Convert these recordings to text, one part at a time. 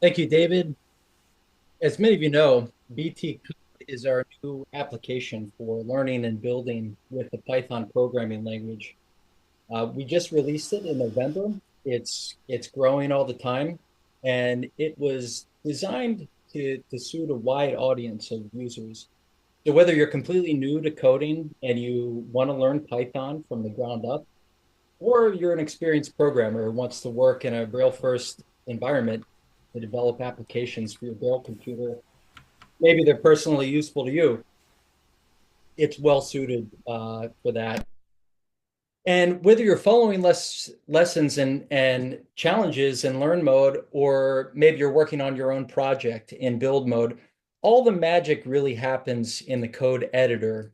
Thank you, David. As many of you know, BT Code is our new application for learning and building with the Python programming language. We just released it in November. It's growing all the time, and it was designed to suit a wide audience of users. So whether you're completely new to coding and you want to learn Python from the ground up, or you're an experienced programmer who wants to work in a Braille first environment to develop applications for your Braille computer, maybe they're personally useful to you. It's well suited for that. And whether you're following lessons and challenges in learn mode, or maybe you're working on your own project in build mode, all the magic really happens in the code editor.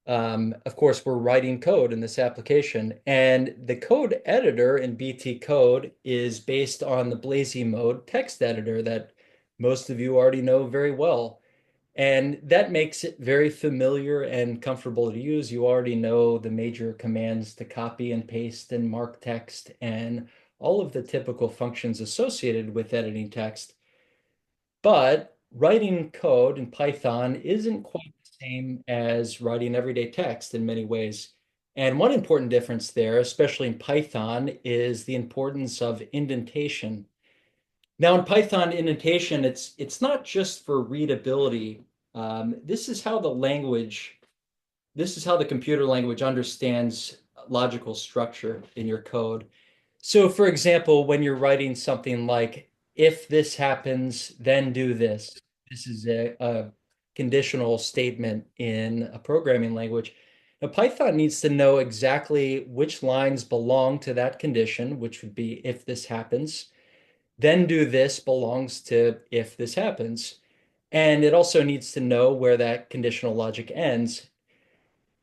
Of course, we're writing code in this application, and the code editor in BT Code is based on the Blazie mode text editor that most of you already know very well. And that makes it very familiar and comfortable to use. You already know the major commands to copy and paste and mark text and all of the typical functions associated with editing text. But writing code in Python isn't quite the same as writing everyday text in many ways. And one important difference there, especially in Python, is the importance of indentation. Now in Python indentation, it's not just for readability. This is how this is how the computer language understands logical structure in your code. So for example, when you're writing something like, if this happens, then do this. This is a conditional statement in a programming language. Now, Python needs to know exactly which lines belong to that condition, which would be if this happens. Then do this belongs to if this happens. And it also needs to know where that conditional logic ends.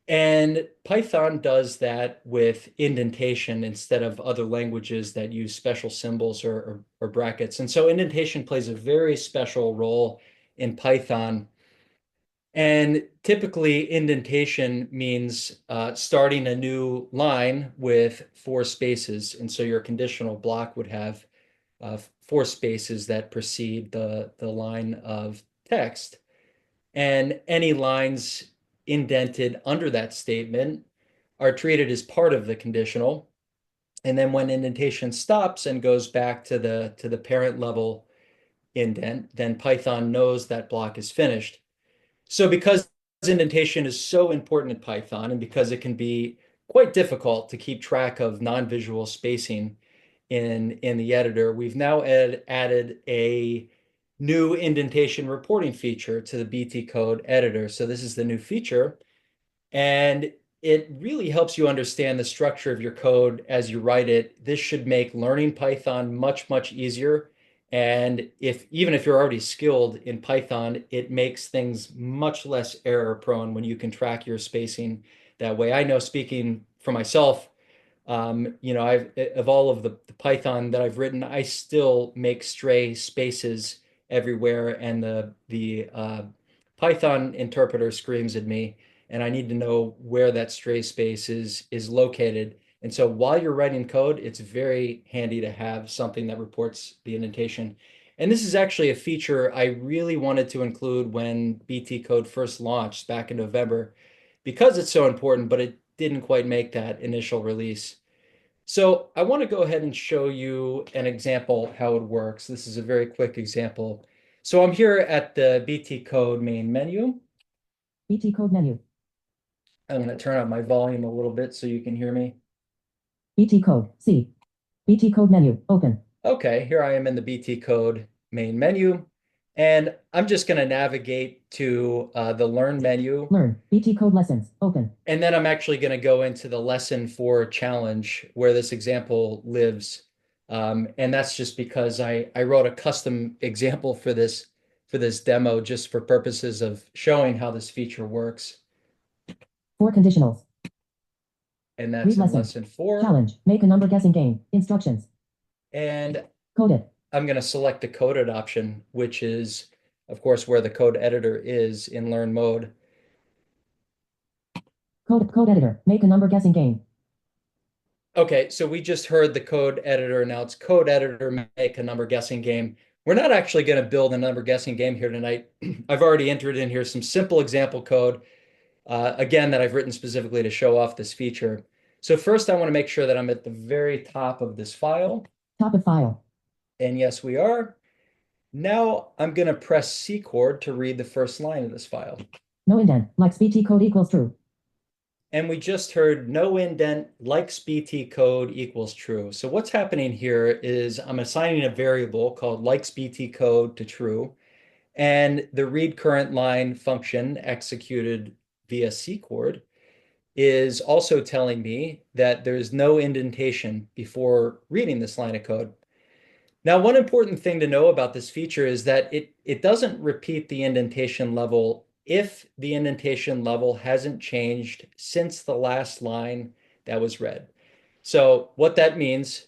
And Python does that with indentation instead of other languages that use special symbols or brackets. And so indentation plays a very special role in Python. And typically, indentation means starting a new line with four spaces. And so your conditional block would have four spaces that precede the line of text. And any lines indented under that statement are treated as part of the conditional. And then when indentation stops and goes back to the parent level indent, then Python knows that block is finished. So because indentation is so important in Python and because it can be quite difficult to keep track of non-visual spacing in the editor, we've now added a new indentation reporting feature to the BT code editor. So this is the new feature, and it really helps you understand the structure of your code as you write it. This should make learning Python much, much easier. And even if you're already skilled in Python, it makes things much less error prone when you can track your spacing that way. I know, speaking for myself, I've of all of the Python that I've written, I still make stray spaces everywhere, and the Python interpreter screams at me, and I need to know where that stray space is located. And so while you're writing code, it's very handy to have something that reports the indentation. And this is actually a feature I really wanted to include when BT Code first launched back in November because it's so important, but it didn't quite make that initial release. So I want to go ahead and show you an example how it works. This is a very quick example. So I'm here at the BT Code main menu. BT code menu. I'm going to turn up my volume a little bit so you can hear me. BT code. C. BT code menu. Open. Okay, here I am in the BT Code main menu, and I'm just going to navigate to the Learn menu, Learn. BT code lessons. Open. and then I'm actually going to go into the lesson 4 challenge where this example lives. And that's just because I wrote a custom example for this demo just for purposes of showing how this feature works. Four conditionals. And that's Read in lesson. lesson 4. Challenge. Make a number guessing game. Instructions. And Coded. I'm going to select the coded option, which is, of course, where the code editor is in Learn mode. Code editor. Make a number guessing game. Okay, so we just heard the code editor. Now it's code editor make a number guessing game. We're not actually going to build a number guessing game here tonight. I've already entered in here some simple example code, again, that I've written specifically to show off this feature. So first, I want to make sure that I'm at the very top of this file. Top of file. And yes, we are. Now I'm going to press C chord to read the first line of this file. No indent. Likes BT code equals true. And we just heard no indent likes BT code equals true. So what's happening here is I'm assigning a variable called likes BT code to true. And the read current line function executed via C chord is also telling me that there's no indentation before reading this line of code. Now, one important thing to know about this feature is that it doesn't repeat the indentation level if the indentation level hasn't changed since the last line that was read. So what that means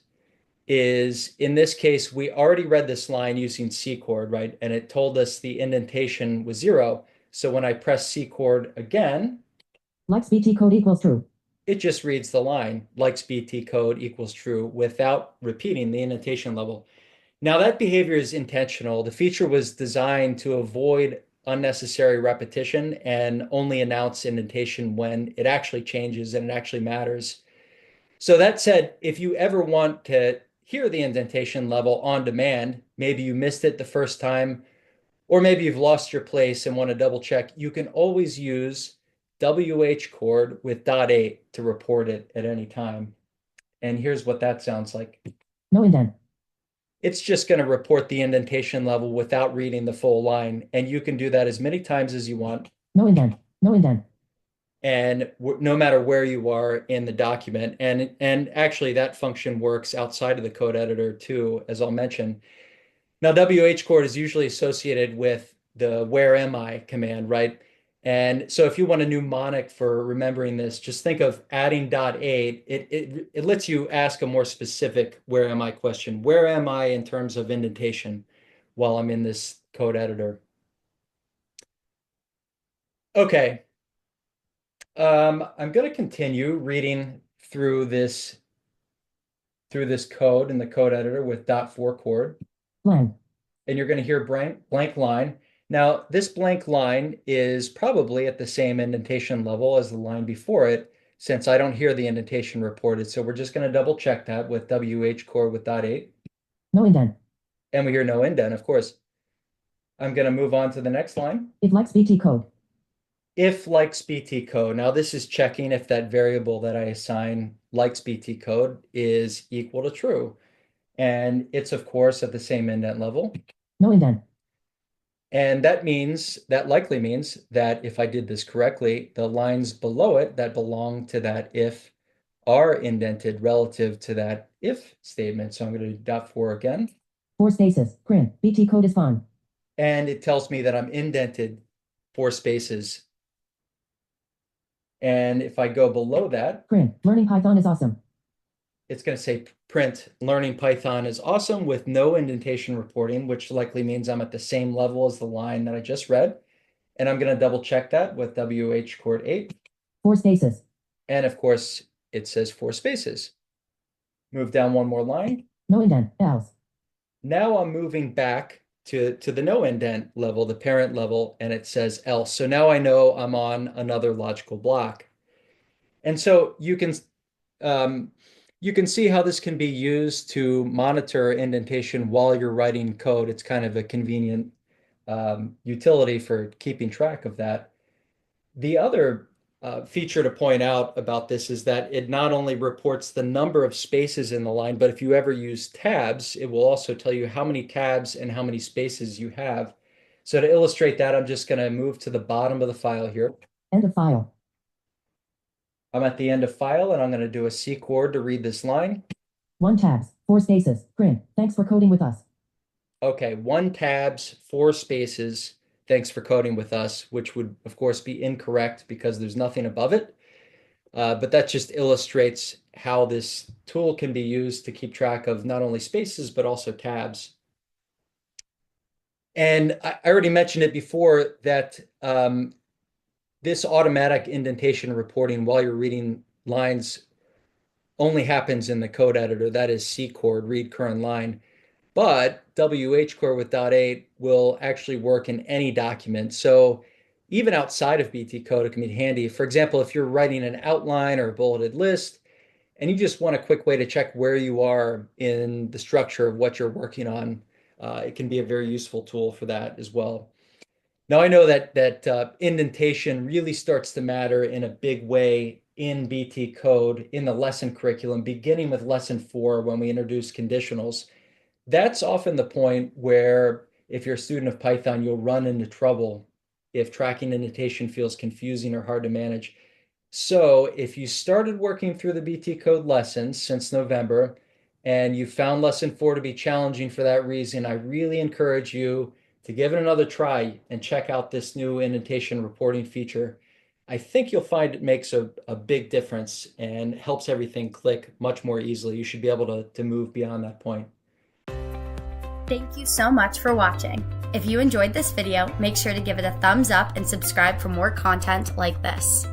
is, in this case, we already read this line using C chord, right? And it told us the indentation was 0. So when I press C chord again, Likes BT code equals true. it just reads the line, likes BT code equals true, without repeating the indentation level. Now, that behavior is intentional. The feature was designed to avoid unnecessary repetition and only announce indentation when it actually changes and it actually matters. So that said, if you ever want to hear the indentation level on demand, maybe you missed it the first time, or maybe you've lost your place and want to double check, you can always use WH chord with .8 to report it at any time. And here's what that sounds like. No indent. It's just going to report the indentation level without reading the full line. And you can do that as many times as you want. No indent. No indent. And no matter where you are in the document. And actually, that function works outside of the code editor too, as I'll mention. Now, WH chord is usually associated with the where am I command, right? And so if you want a mnemonic for remembering this, just think of adding .8. It lets you ask a more specific where am I question. Where am I in terms of indentation while I'm in this code editor? Okay. I'm going to continue reading through this code in the code editor with .4 chord. Blank. And you're going to hear blank line. Now, this blank line is probably at the same indentation level as the line before it, since I don't hear the indentation reported. So we're just going to double check that with WH chord with .8. No indent. And we hear no indent, of course. I'm going to move on to the next line. It likes BT code. If likes BT code. Now, this is checking if that variable that I assign likes BT code is equal to true. And it's, of course, at the same indent level. No indent. And that likely means that if I did this correctly, the lines below it that belong to that if are indented relative to that if statement. So I'm going to do .4 again. 4 spaces. Print. BT code is fine. And it tells me that I'm indented 4 spaces. And if I go below that, Print. Learning Python is awesome. it's going to say print learning Python is awesome with no indentation reporting, which likely means I'm at the same level as the line that I just read. And I'm going to double check that with WH chord 8. 4 spaces. And of course, it says 4 spaces. Move down one more line. No indent. Else. Now I'm moving back to the no indent level, the parent level, and it says else. So now I know I'm on another logical block. And so you can see how this can be used to monitor indentation while you're writing code. It's kind of a convenient utility for keeping track of that. The other feature to point out about this is that it not only reports the number of spaces in the line, but if you ever use tabs, it will also tell you how many tabs and how many spaces you have. So to illustrate that, I'm just going to move to the bottom of the file here. End of file. I'm at the end of file, and I'm going to do a C chord to read this line. 1 tabs. 4 spaces. Print. Thanks for coding with us. Okay, 1 tabs, 4 spaces. Thanks for coding with us, which would, of course, be incorrect because there's nothing above it. But that just illustrates how this tool can be used to keep track of not only spaces, but also tabs. And I already mentioned it before that this automatic indentation reporting while you're reading lines only happens in the code editor. That is C chord, read current line. But WH core with .8 will actually work in any document. So even outside of BT code, it can be handy. For example, if you're writing an outline or a bulleted list, and you just want a quick way to check where you are in the structure of what you're working on, it can be a very useful tool for that as well. Now I know that indentation really starts to matter in a big way in BT code in the lesson curriculum, beginning with lesson 4 when we introduce conditionals. That's often the point where if you're a student of Python, you'll run into trouble if tracking indentation feels confusing or hard to manage. So if you started working through the BT code lessons since November and you found lesson 4 to be challenging for that reason, I really encourage you to give it another try and check out this new indentation reporting feature. I think you'll find it makes a big difference and helps everything click much more easily. You should be able to move beyond that point. Thank you so much for watching. If you enjoyed this video, make sure to give it a thumbs up and subscribe for more content like this.